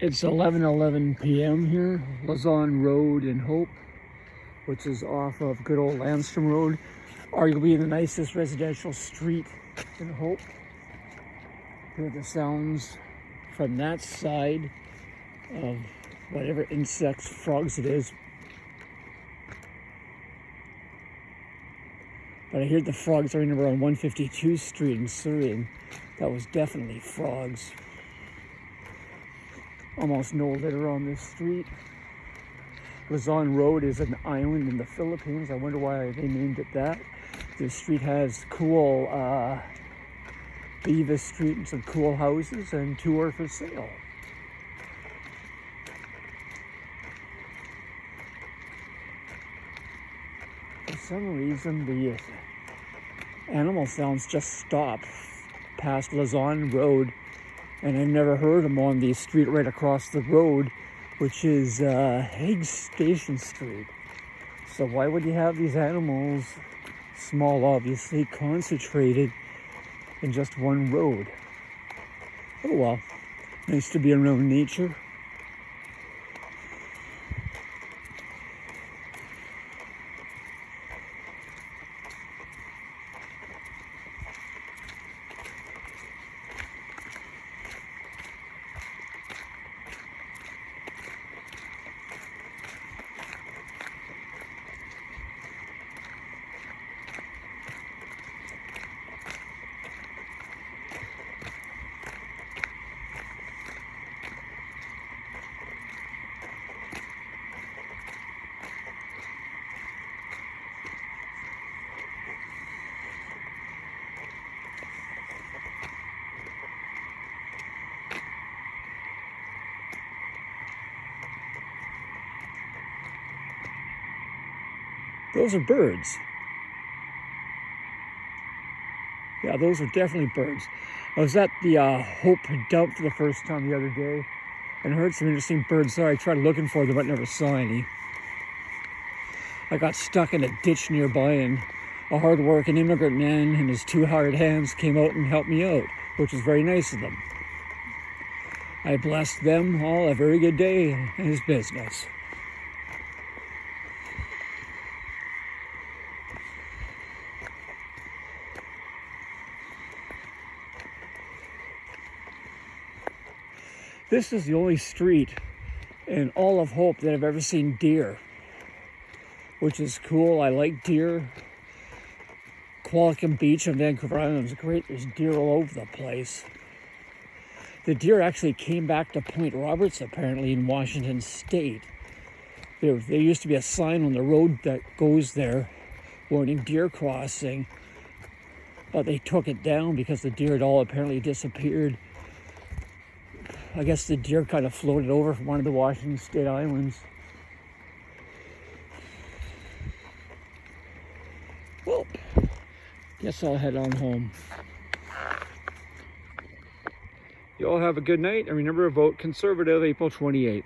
It's 11:11 p.m. here, Lausanne Road in Hope, which is off of good old Landstrom Road, arguably the nicest residential street in Hope. Hear the sounds from that side of whatever insects, frogs it is. But I heard the frogs running around 152 Street in Surrey, and that was definitely frogs. Almost no litter on this street. Lausanne Road is an island in the Philippines. I wonder why they named it that. This street has cool Beavis Street and some cool houses, and two are for sale. For some reason, the animal sounds just stop past Lausanne Road, and I've never heard them on the street right across the road, which is Hague Station Street. So why would you have these animals, small obviously, concentrated in just one road? Oh well, nice to be around nature. Those are birds. Yeah, those are definitely birds. I was at the Hope dump for the first time the other day and heard some interesting birds there. I tried looking for them but never saw any. I got stuck in a ditch nearby, and a hard-working immigrant man and his two hired hands came out and helped me out, which was very nice of them. I blessed them all a very good day in his business. This is the only street in all of Hope that I've ever seen deer, which is cool. I like deer. Qualicum Beach on Vancouver Island is great. There's deer all over the place. The deer actually came back to Point Roberts, apparently, in Washington State. There used to be a sign on the road that goes there warning deer crossing, but they took it down because the deer had all apparently disappeared. I guess the deer kind of floated over from one of the Washington State islands. Well, guess I'll head on home. You all have a good night, and remember to vote Conservative April 28th.